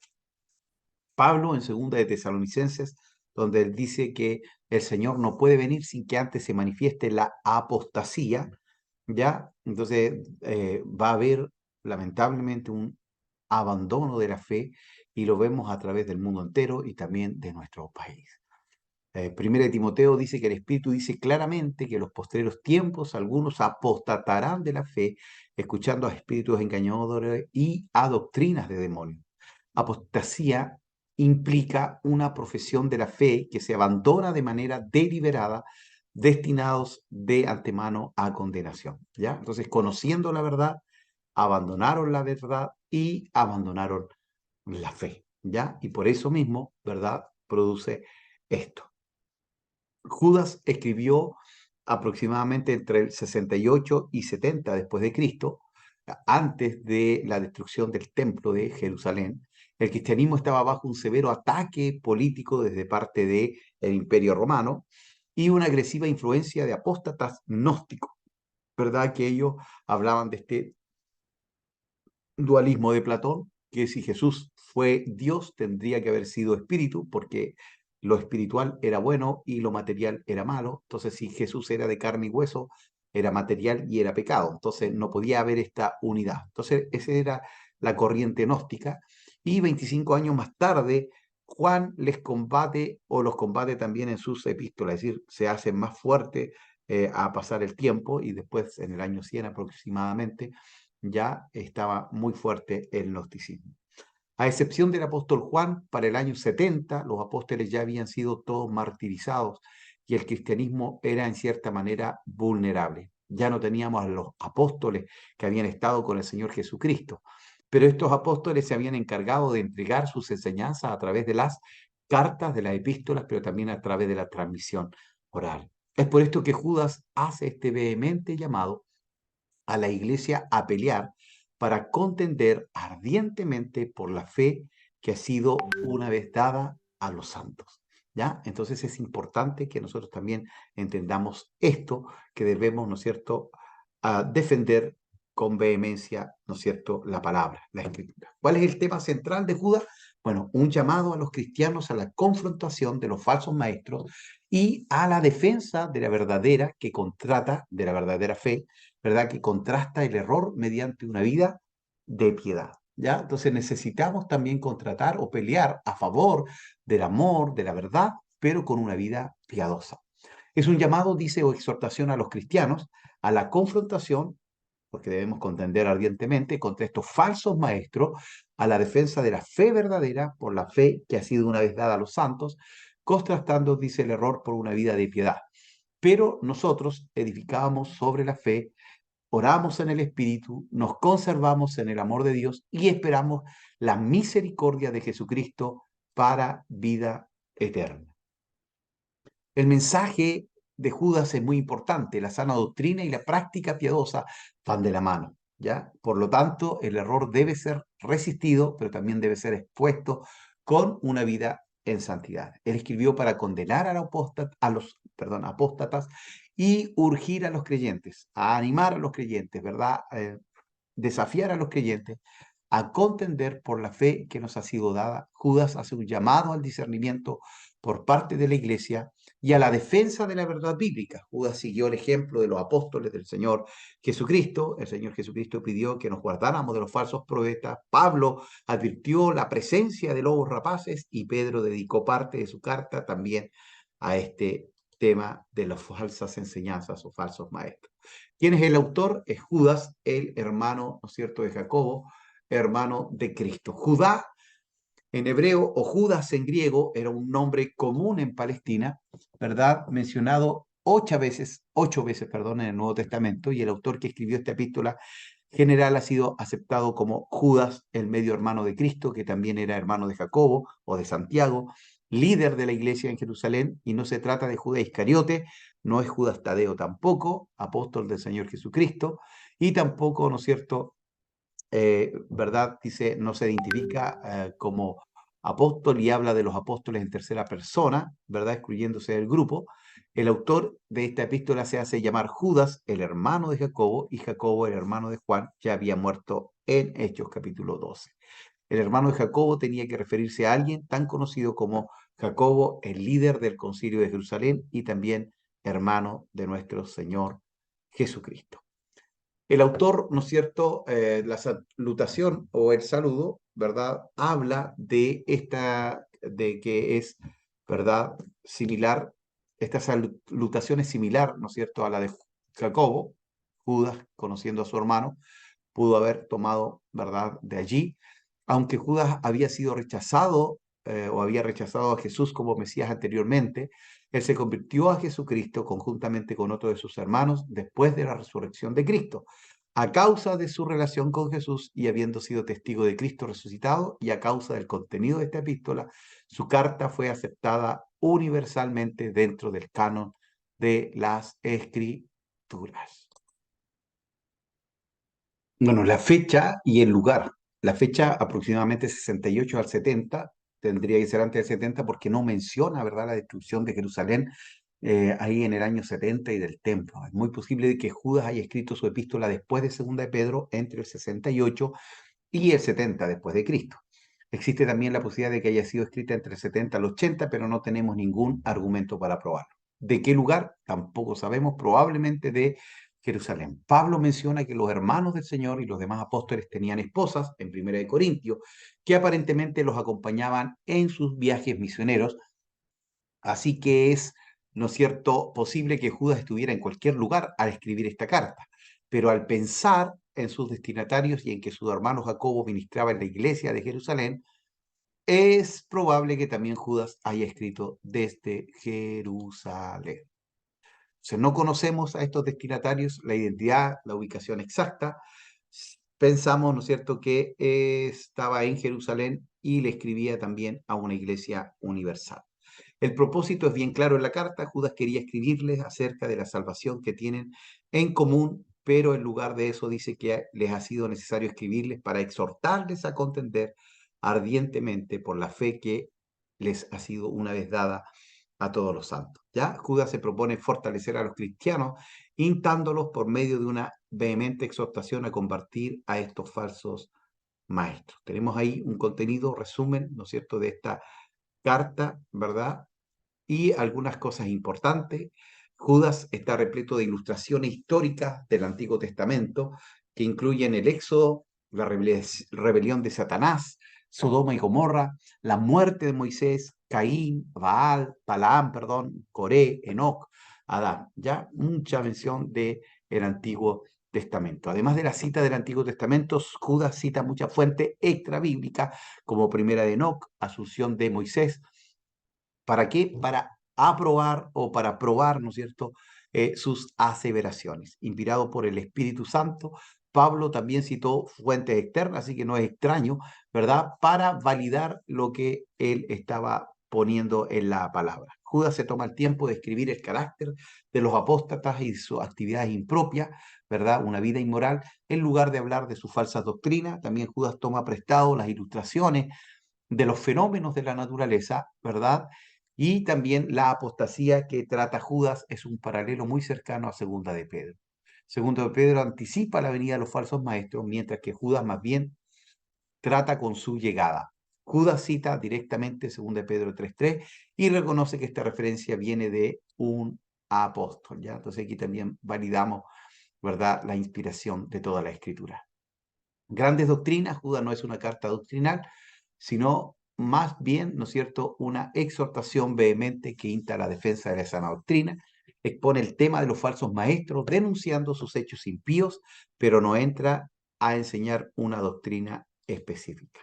Pablo en segunda de Tesalonicenses, donde él dice que el Señor no puede venir sin que antes se manifieste la apostasía, ¿ya? Entonces va a haber lamentablemente un abandono de la fe y lo vemos a través del mundo entero y también de nuestro país. Primera de Timoteo dice que el Espíritu dice claramente que en los postreros tiempos algunos apostatarán de la fe, escuchando a espíritus engañadores y a doctrinas de demonios. Apostasía implica una profesión de la fe que se abandona de manera deliberada, destinados de antemano a condenación, ¿ya? Entonces, conociendo la verdad, abandonaron la verdad y abandonaron la fe, ¿ya? Y por eso mismo, ¿verdad?, produce esto. Judas escribió aproximadamente entre el 68 y 70 después de Cristo, antes de la destrucción del templo de Jerusalén, el cristianismo estaba bajo un severo ataque político desde parte del Imperio Romano y una agresiva influencia de apóstatas gnósticos, ¿verdad? Que ellos hablaban de este dualismo de Platón, que si Jesús fue Dios, tendría que haber sido espíritu, porque lo espiritual era bueno y lo material era malo. Entonces, si Jesús era de carne y hueso, era material y era pecado. Entonces, no podía haber esta unidad. Entonces, esa era la corriente gnóstica. Y 25 años más tarde, Juan les combate o los combate también en sus epístolas, es decir, se hacen más fuertes a pasar el tiempo y después, en el año 100 aproximadamente, ya estaba muy fuerte el gnosticismo. A excepción del apóstol Juan, para el año 70 los apóstoles ya habían sido todos martirizados y el cristianismo era en cierta manera vulnerable. Ya no teníamos a los apóstoles que habían estado con el Señor Jesucristo, pero estos apóstoles se habían encargado de entregar sus enseñanzas a través de las cartas, de las epístolas, pero también a través de la transmisión oral. Es por esto que Judas hace este vehemente llamado a la iglesia a pelear para contender ardientemente por la fe que ha sido una vez dada a los santos. ¿Ya? Entonces es importante que nosotros también entendamos esto, que debemos, ¿no es cierto?, defender con vehemencia, ¿no es cierto?, la palabra, la escritura. ¿Cuál es el tema central de Judas? Bueno, un llamado a los cristianos a la confrontación de los falsos maestros y a la defensa de la verdadera que contrata, de la verdadera fe, ¿verdad? Que contrasta el error mediante una vida de piedad, ¿ya? Entonces necesitamos también contratar o pelear a favor del amor, de la verdad, pero con una vida piadosa. Es un llamado, dice, o exhortación a los cristianos a la confrontación, porque debemos contender ardientemente contra estos falsos maestros, a la defensa de la fe verdadera por la fe que ha sido una vez dada a los santos, contrastando, dice, el error por una vida de piedad. Pero nosotros edificamos sobre la fe, oramos en el Espíritu, nos conservamos en el amor de Dios y esperamos la misericordia de Jesucristo para vida eterna. El mensaje de Judas es muy importante. La sana doctrina y la práctica piadosa van de la mano, ¿ya? Por lo tanto, el error debe ser resistido, pero también debe ser expuesto con una vida en santidad. Él escribió para condenar a los apóstatas y urgir a los creyentes, a animar a los creyentes, ¿verdad? Desafiar a los creyentes a contender por la fe que nos ha sido dada. Judas hace un llamado al discernimiento por parte de la iglesia y a la defensa de la verdad bíblica. Judas siguió el ejemplo de los apóstoles del Señor Jesucristo. El Señor Jesucristo pidió que nos guardáramos de los falsos profetas. Pablo advirtió la presencia de lobos rapaces y Pedro dedicó parte de su carta también a este tema de las falsas enseñanzas o falsos maestros. ¿Quién es el autor? Es Judas, el hermano, ¿no es cierto?, de Jacobo, hermano de Cristo. Judá en hebreo o Judas en griego era un nombre común en Palestina, ¿verdad? Mencionado ocho veces, perdón, en el Nuevo Testamento, y el autor que escribió esta epístola general ha sido aceptado como Judas, el medio hermano de Cristo, que también era hermano de Jacobo o de Santiago, líder de la iglesia en Jerusalén, y no se trata de Judas Iscariote, no es Judas Tadeo tampoco, apóstol del Señor Jesucristo, y tampoco, ¿no es cierto?, ¿verdad? Dice, no se identifica como apóstol y habla de los apóstoles en tercera persona, ¿verdad? Excluyéndose del grupo. El autor de esta epístola se hace llamar Judas, el hermano de Jacobo, y Jacobo, el hermano de Juan, ya había muerto en Hechos capítulo 12. El hermano de Jacobo tenía que referirse a alguien tan conocido como Jacobo, el líder del concilio de Jerusalén y también hermano de nuestro Señor Jesucristo. El autor, ¿no es cierto?, la salutación o el saludo, ¿verdad?, habla de de que es, ¿verdad?, similar, esta salutación es similar, ¿no es cierto?, a la de Jacobo. Judas, conociendo a su hermano, pudo haber tomado, ¿verdad?, de allí, aunque Judas había sido rechazado o había rechazado a Jesús como Mesías anteriormente. Él se convirtió a Jesucristo conjuntamente con otro de sus hermanos después de la resurrección de Cristo, a causa de su relación con Jesús y habiendo sido testigo de Cristo resucitado, y a causa del contenido de esta epístola, su carta fue aceptada universalmente dentro del canon de las Escrituras. Bueno, la fecha y el lugar. La fecha aproximadamente 68 al 70, tendría que ser antes del 70 porque no menciona, ¿verdad?, la destrucción de Jerusalén ahí en el año 70 y del templo. Es muy posible que Judas haya escrito su epístola después de Segunda de Pedro, entre el 68 y el 70 después de Cristo. Existe también la posibilidad de que haya sido escrita entre el 70 al 80, pero no tenemos ningún argumento para probarlo. ¿De qué lugar? Tampoco sabemos, probablemente de Jerusalén. Pablo menciona que los hermanos del Señor y los demás apóstoles tenían esposas, en 1 Corintios, que aparentemente los acompañaban en sus viajes misioneros, así que es, ¿no es cierto?, posible que Judas estuviera en cualquier lugar al escribir esta carta, pero al pensar en sus destinatarios y en que su hermano Jacobo ministraba en la iglesia de Jerusalén, es probable que también Judas haya escrito desde Jerusalén. O sea, no conocemos a estos destinatarios, la identidad, la ubicación exacta. Pensamos, ¿no es cierto?, que estaba en Jerusalén y le escribía también a una iglesia universal. El propósito es bien claro en la carta. Judas quería escribirles acerca de la salvación que tienen en común, pero en lugar de eso dice que les ha sido necesario escribirles para exhortarles a contender ardientemente por la fe que les ha sido una vez dada a todos los santos. ¿Ya? Judas se propone fortalecer a los cristianos, instándolos por medio de una vehemente exhortación a combatir a estos falsos maestros. Tenemos ahí un contenido, resumen, ¿no es cierto?, de esta carta, ¿verdad? Y algunas cosas importantes. Judas está repleto de ilustraciones históricas del Antiguo Testamento que incluyen el Éxodo, la rebelión de Satanás, Sodoma y Gomorra, la muerte de Moisés, Caín, Balaam, perdón, Coré, Enoc, Adán. Ya mucha mención del Antiguo Testamento. Además de la cita del Antiguo Testamento, Judas cita muchas fuentes extra bíblicas como Primera de Enoc, Asunción de Moisés. ¿Para qué? Para aprobar o para probar, ¿no es cierto?, sus aseveraciones. Inspirado por el Espíritu Santo, Pablo también citó fuentes externas, así que no es extraño, ¿verdad?, para validar lo que él estaba poniendo en la palabra. Judas se toma el tiempo de escribir el carácter de los apóstatas y sus actividades impropias, ¿verdad?, una vida inmoral, en lugar de hablar de sus falsas doctrinas. También Judas toma prestado las ilustraciones de los fenómenos de la naturaleza, ¿verdad? Y también la apostasía que trata Judas es un paralelo muy cercano a Segunda de Pedro. Segunda de Pedro anticipa la venida de los falsos maestros, mientras que Judas más bien trata con su llegada. Judas cita directamente Segunda de Pedro 3:3 y reconoce que esta referencia viene de un apóstol, ¿ya? Entonces aquí también validamos, ¿verdad?, la inspiración de toda la escritura. Grandes doctrinas. Judas no es una carta doctrinal, sino más bien, ¿no es cierto?, una exhortación vehemente que insta a la defensa de la sana doctrina, expone el tema de los falsos maestros, denunciando sus hechos impíos, pero no entra a enseñar una doctrina específica.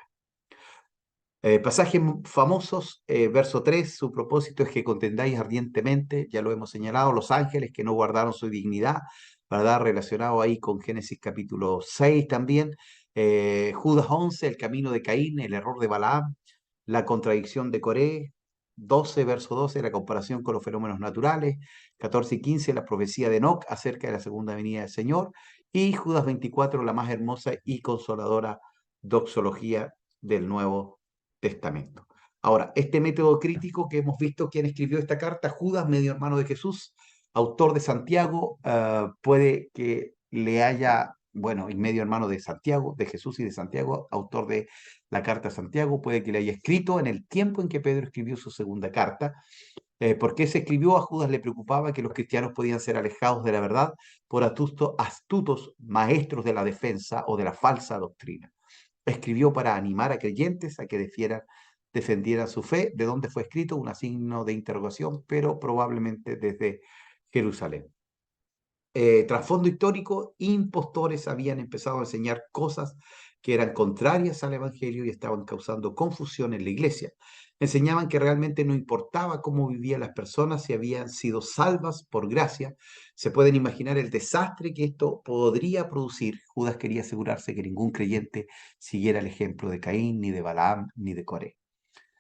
Pasajes famosos, verso 3, su propósito es que contendáis ardientemente, ya lo hemos señalado, los ángeles que no guardaron su dignidad, ¿verdad? Relacionado ahí con Génesis capítulo 6 también. Judas 11, el camino de Caín, el error de Balaam, la contradicción de Coré. 12, verso 12, la comparación con los fenómenos naturales. 14 y 15, la profecía de Enoc acerca de la segunda venida del Señor. Y Judas 24, la más hermosa y consoladora doxología del Nuevo Testamento. Ahora, este método crítico que hemos visto, quien escribió esta carta, Judas, medio hermano de Jesús, autor de Santiago, puede que le haya, bueno, y medio hermano de Santiago, de Jesús y de Santiago, autor de la carta a Santiago, puede que le haya escrito en el tiempo en que Pedro escribió su segunda carta. ¿Por qué se escribió? A Judas le preocupaba que los cristianos podían ser alejados de la verdad por astutos maestros de la defensa o de la falsa doctrina. Escribió para animar a creyentes a que defendieran su fe. ¿De dónde fue escrito? Un signo de interrogación, pero probablemente desde Jerusalén. Trasfondo histórico: impostores habían empezado a enseñar cosas que eran contrarias al Evangelio y estaban causando confusión en la iglesia. Enseñaban que realmente no importaba cómo vivían las personas, si habían sido salvas por gracia. Se pueden imaginar el desastre que esto podría producir. Judas quería asegurarse que ningún creyente siguiera el ejemplo de Caín, ni de Balaam, ni de Coré.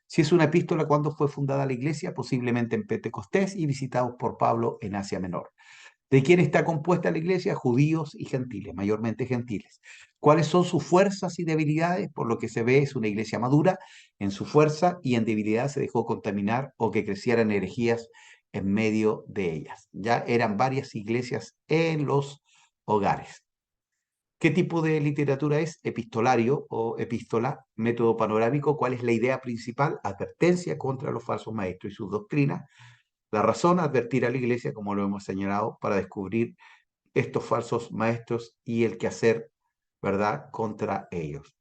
Si es una epístola, ¿cuándo fue fundada la iglesia? Posiblemente en Pentecostés y visitados por Pablo en Asia Menor. ¿De quién está compuesta la iglesia? Judíos y gentiles, mayormente gentiles. ¿Cuáles son sus fuerzas y debilidades? Por lo que se ve, es una iglesia madura en su fuerza y en debilidad se dejó contaminar o que crecieran herejías en medio de ellas. Ya eran varias iglesias en los hogares. ¿Qué tipo de literatura es? Epistolario o epístola, método panorámico. ¿Cuál es la idea principal? Advertencia contra los falsos maestros y sus doctrinas. La razón, advertir a la iglesia, como lo hemos señalado, para descubrir estos falsos maestros y el quehacer, ¿verdad?, contra ellos.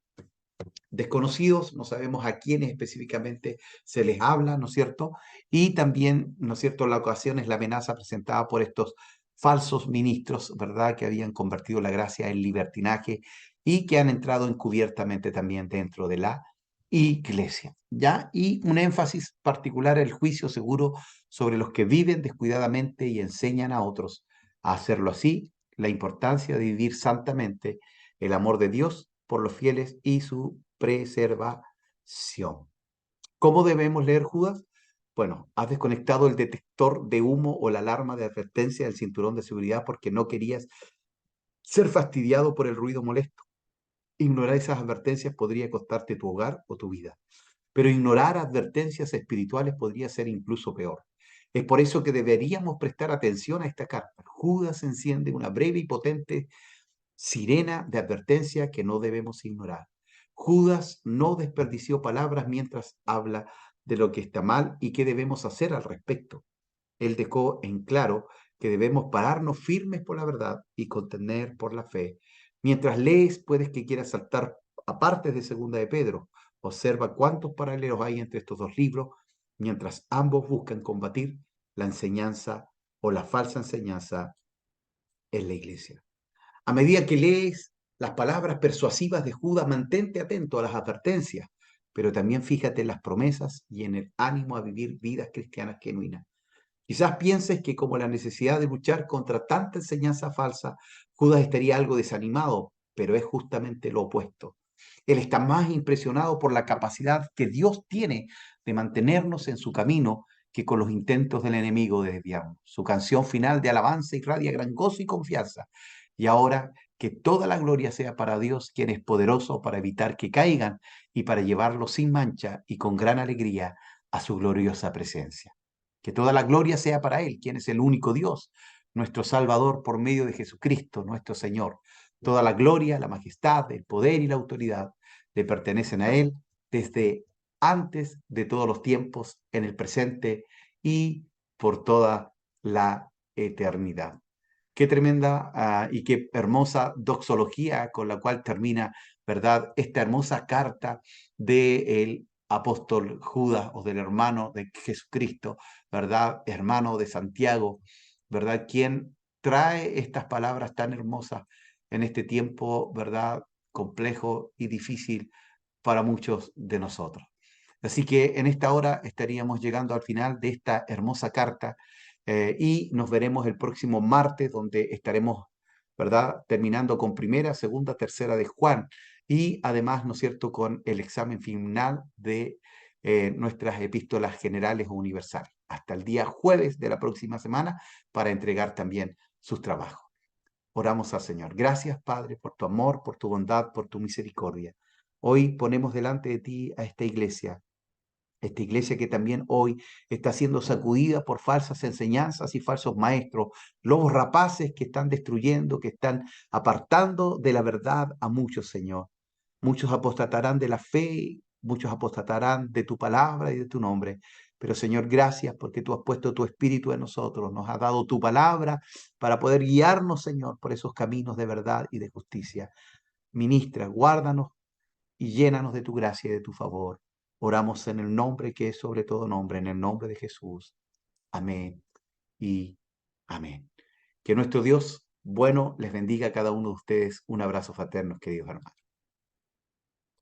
Desconocidos, no sabemos a quiénes específicamente se les habla, ¿no es cierto? Y también, ¿no es cierto?, la ocasión es la amenaza presentada por estos falsos ministros, ¿verdad?, que habían convertido la gracia en libertinaje y que han entrado encubiertamente también dentro de la iglesia, ¿ya? Y un énfasis particular, el juicio seguro sobre los que viven descuidadamente y enseñan a otros a hacerlo así, la importancia de vivir santamente, el amor de Dios por los fieles y su preservación. ¿Cómo debemos leer Judas? Bueno, has desconectado el detector de humo o la alarma de advertencia del cinturón de seguridad porque no querías ser fastidiado por el ruido molesto. Ignorar esas advertencias podría costarte tu hogar o tu vida, pero ignorar advertencias espirituales podría ser incluso peor. Es por eso que deberíamos prestar atención a esta carta. Judas enciende una breve y potente sirena de advertencia que no debemos ignorar. Judas no desperdició palabras mientras habla de lo que está mal y qué debemos hacer al respecto. Él dejó en claro que debemos pararnos firmes por la verdad y contender por la fe. Mientras lees, puedes que quieras saltar a partes de Segunda de Pedro. Observa cuántos paralelos hay entre estos dos libros, mientras ambos buscan combatir la enseñanza o la falsa enseñanza en la iglesia. A medida que lees las palabras persuasivas de Judas, mantente atento a las advertencias, pero también fíjate en las promesas y en el ánimo a vivir vidas cristianas genuinas. Quizás pienses que como la necesidad de luchar contra tanta enseñanza falsa, Judas estaría algo desanimado, pero es justamente lo opuesto. Él está más impresionado por la capacidad que Dios tiene de mantenernos en su camino que con los intentos del enemigo de desviarnos. Su canción final de alabanza irradia gran gozo y confianza. Y ahora que toda la gloria sea para Dios, quien es poderoso para evitar que caigan y para llevarlos sin mancha y con gran alegría a su gloriosa presencia. Que toda la gloria sea para Él, quien es el único Dios, nuestro Salvador por medio de Jesucristo, nuestro Señor. Toda la gloria, la majestad, el poder y la autoridad le pertenecen a Él desde antes de todos los tiempos, en el presente y por toda la eternidad. Qué tremenda y qué hermosa doxología con la cual termina, ¿verdad?, esta hermosa carta del apóstol Judas o del hermano de Jesucristo, ¿verdad?, hermano de Santiago, ¿verdad?, quien trae estas palabras tan hermosas en este tiempo, ¿verdad?, complejo y difícil para muchos de nosotros. Así que en esta hora estaríamos llegando al final de esta hermosa carta y nos veremos el próximo martes donde estaremos, ¿verdad?, terminando con primera, segunda, tercera de Juan y además, ¿no es cierto?, con el examen final de nuestras epístolas generales o universales. Hasta el día jueves de la próxima semana para entregar también sus trabajos. Oramos al Señor. Gracias, Padre, por tu amor, por tu bondad, por tu misericordia. Hoy ponemos delante de ti a esta iglesia que también hoy está siendo sacudida por falsas enseñanzas y falsos maestros, lobos rapaces que están destruyendo, que están apartando de la verdad a muchos, Señor. Muchos apostatarán de la fe, muchos apostatarán de tu palabra y de tu nombre. Pero Señor, gracias porque tú has puesto tu espíritu en nosotros, nos has dado tu palabra para poder guiarnos, Señor, por esos caminos de verdad y de justicia. Ministra, guárdanos y llénanos de tu gracia y de tu favor. Oramos en el nombre que es sobre todo nombre, en el nombre de Jesús. Amén y amén. Que nuestro Dios bueno les bendiga a cada uno de ustedes. Un abrazo fraterno, queridos hermanos.